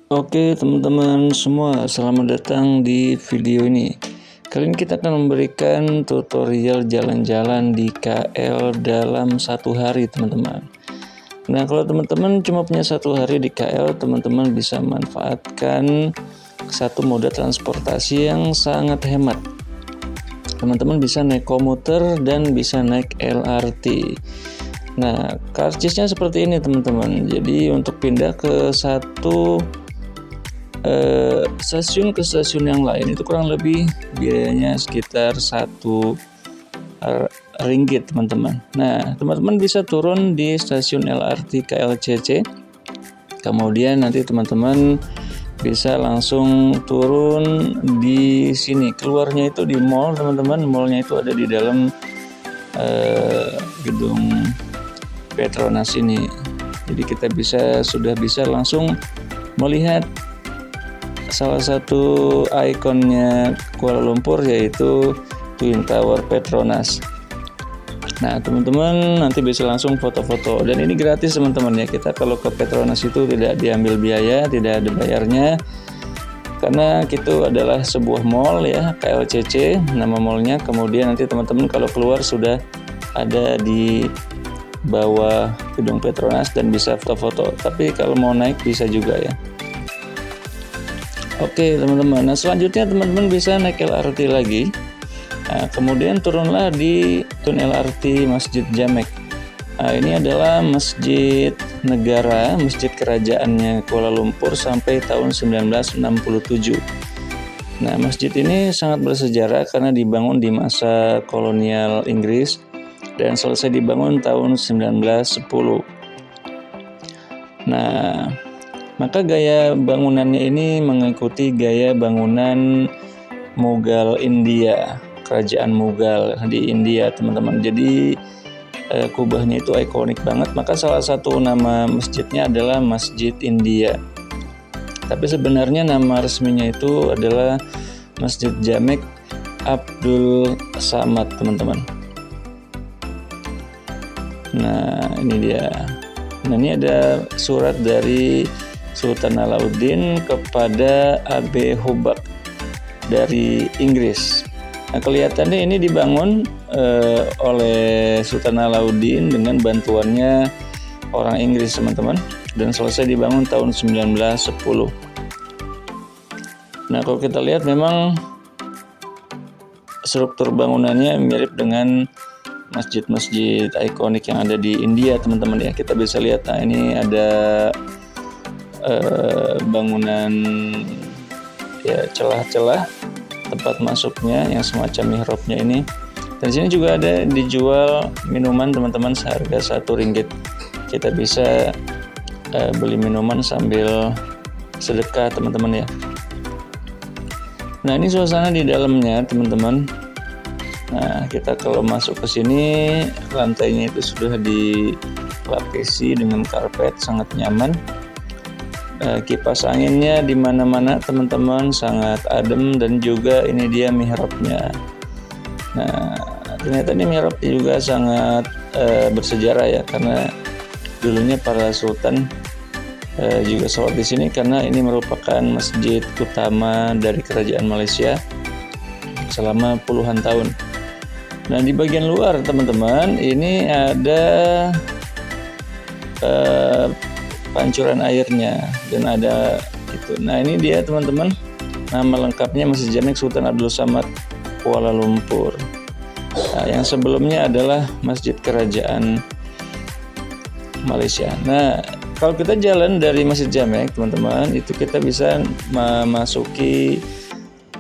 Oke teman-teman semua, selamat datang di video ini. Kali ini kita akan memberikan tutorial jalan-jalan di KL dalam satu hari teman-teman. Nah kalau teman-teman cuma punya satu hari di KL, teman-teman bisa manfaatkan satu moda transportasi yang sangat hemat. Teman-teman bisa naik komuter dan bisa naik LRT. Nah karcisnya seperti ini teman-teman. Jadi untuk pindah ke satu stasiun ke stasiun yang lain itu kurang lebih biayanya sekitar 1 ringgit teman-teman. Nah teman-teman bisa turun di stasiun LRT KLCC, kemudian nanti teman-teman bisa langsung turun di sini. Keluarnya itu di mall teman-teman. Mallnya itu ada di dalam gedung Petronas ini. Jadi kita sudah bisa langsung melihat salah satu ikonnya Kuala Lumpur, yaitu Twin Tower Petronas. Nah teman-teman nanti bisa langsung foto-foto, dan ini gratis teman-teman ya. Kita kalau ke Petronas itu tidak diambil biaya, tidak ada bayarnya, karena itu adalah sebuah mall ya, KLCC nama mallnya. Kemudian nanti teman-teman kalau keluar sudah ada di bawah gedung Petronas dan bisa foto-foto, tapi kalau mau naik bisa juga ya. Oke teman-teman, nah selanjutnya teman-teman bisa naik LRT lagi. Nah, kemudian turunlah di tunnel LRT Masjid Jamek. Nah, ini adalah masjid negara, masjid kerajaannya Kuala Lumpur sampai tahun 1967. Nah masjid ini sangat bersejarah karena dibangun di masa kolonial Inggris dan selesai dibangun tahun 1910. Nah maka gaya bangunannya ini mengikuti gaya bangunan Mughal India, kerajaan Mughal di India teman-teman. Jadi kubahnya itu ikonik banget, maka salah satu nama masjidnya adalah Masjid India. Tapi sebenarnya nama resminya itu adalah Masjid Jamek Abdul Samad teman-teman. Nah ini dia. Nah ini ada surat dari Sultan Alauddin kepada Abe Hubak dari Inggris. Nah, kelihatannya ini dibangun oleh Sultan Alauddin dengan bantuannya orang Inggris teman-teman, dan selesai dibangun tahun 1910. Nah kalau kita lihat memang struktur bangunannya mirip dengan masjid-masjid ikonik yang ada di India teman-teman ya. Kita bisa lihat, nah ini ada bangunan ya, celah-celah tempat masuknya yang semacam mihrabnya ini. Dan sini juga ada dijual minuman teman-teman seharga 1 ringgit. Kita bisa beli minuman sambil sedekah teman-teman ya. Nah ini suasana di dalamnya teman-teman. Nah kita kalau masuk ke sini, lantainya itu sudah dilapisi dengan karpet, sangat nyaman. Kipas anginnya di mana-mana teman-teman, sangat adem, dan juga ini dia mihrabnya. Nah ternyata ini mihrabnya juga sangat bersejarah ya, karena dulunya para sultan juga sholat di sini, karena ini merupakan masjid utama dari kerajaan Malaysia selama puluhan tahun. Nah di bagian luar teman-teman ini ada pancuran airnya dan ada itu. Nah ini dia teman-teman, nama lengkapnya Masjid Jamek Sultan Abdul Samad Kuala Lumpur. Nah, yang sebelumnya adalah Masjid Kerajaan Malaysia. Nah kalau kita jalan dari Masjid Jamek teman-teman, itu kita bisa memasuki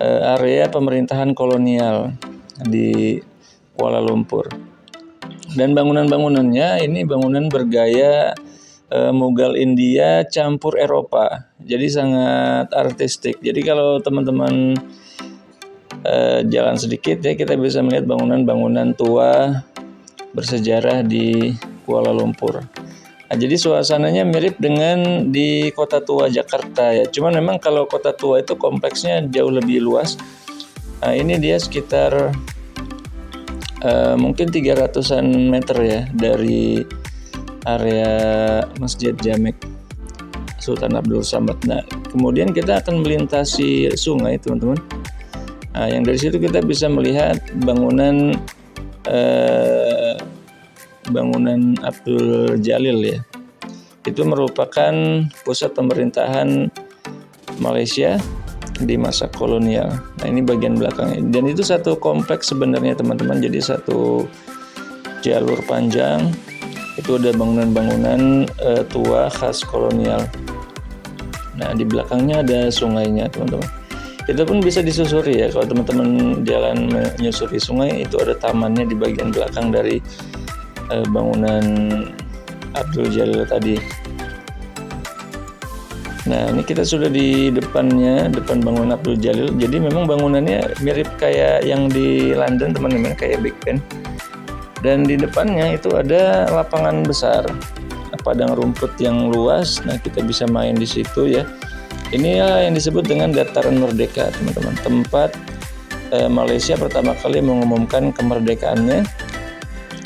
area pemerintahan kolonial di Kuala Lumpur. Dan bangunan-bangunannya ini bangunan bergaya Mughal India campur Eropa, jadi sangat artistik. Jadi kalau teman-teman jalan sedikit ya, kita bisa melihat bangunan-bangunan tua bersejarah di Kuala Lumpur. Nah, jadi suasananya mirip dengan di Kota Tua Jakarta ya. Cuman memang kalau Kota Tua itu kompleksnya jauh lebih luas. Nah, ini dia sekitar mungkin 300-an meter ya dari area Masjid Jamek. Sultan Abdul Samad. Nah, kemudian kita akan melintasi sungai, teman-teman. Nah, yang dari situ kita bisa melihat bangunan Abdul Jalil ya. Itu merupakan pusat pemerintahan Malaysia di masa kolonial. Nah, ini bagian belakangnya. Dan itu satu kompleks sebenarnya, teman-teman. Jadi satu jalur panjang. Itu ada bangunan-bangunan tua khas kolonial. Nah, di belakangnya ada sungainya, teman-teman. Itu pun bisa disusuri ya. Kalau teman-teman jalan menyusuri sungai, itu ada tamannya di bagian belakang dari bangunan Abdul Jalil tadi. Nah, ini kita sudah di depan bangunan Abdul Jalil. Jadi memang bangunannya mirip kayak yang di London, teman-teman, kayak Big Ben. Dan di depannya itu ada lapangan besar, padang rumput yang luas. Nah, kita bisa main di situ ya. Ini yang disebut dengan Dataran Merdeka, teman-teman. Tempat Malaysia pertama kali mengumumkan kemerdekaannya.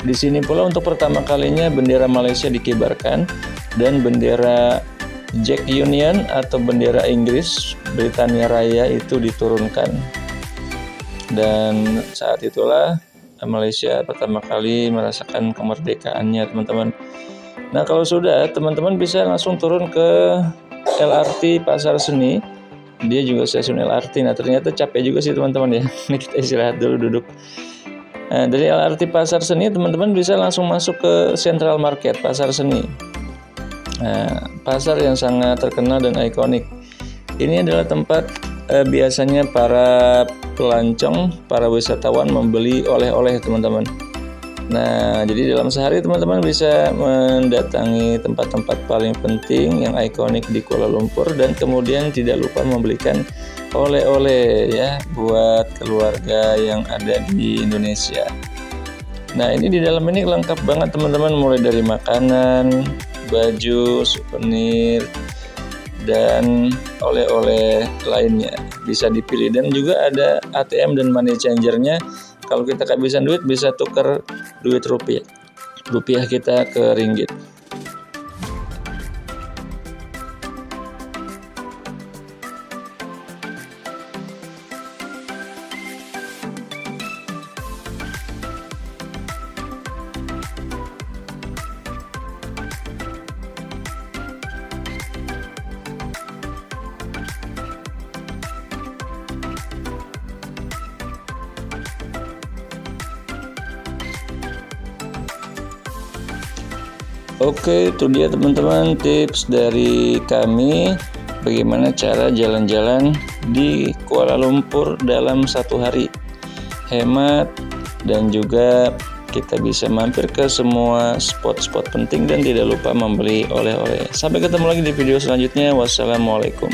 Di sini pula untuk pertama kalinya bendera Malaysia dikibarkan dan bendera Jack Union atau bendera Inggris Britania Raya itu diturunkan. Dan saat itulah Malaysia pertama kali merasakan kemerdekaannya, teman-teman. Nah, kalau sudah, teman-teman bisa langsung turun ke LRT Pasar Seni. Dia juga stasiun LRT. Nah, ternyata capek juga sih, teman-teman ya. Ini kita istirahat dulu, duduk. Nah, dari LRT Pasar Seni, teman-teman bisa langsung masuk ke Central Market Pasar Seni. Nah, pasar yang sangat terkenal dan ikonik. Ini adalah tempat biasanya para pelancong, para wisatawan membeli oleh-oleh, teman-teman. Nah, jadi dalam sehari teman-teman bisa mendatangi tempat-tempat paling penting yang ikonik di Kuala Lumpur dan kemudian tidak lupa membelikan oleh-oleh ya buat keluarga yang ada di Indonesia. Nah, ini di dalam ini lengkap banget, teman-teman, mulai dari makanan, baju, souvenir, dan oleh-oleh lainnya bisa dipilih. Dan juga ada ATM dan money changernya. Kalau kita kehabisan duit bisa tukar duit rupiah kita ke ringgit. Oke, itu dia, teman-teman, tips dari kami bagaimana cara jalan-jalan di Kuala Lumpur dalam satu hari. Hemat dan juga kita bisa mampir ke semua spot-spot penting dan tidak lupa membeli oleh-oleh. Sampai ketemu lagi di video selanjutnya. Wassalamualaikum.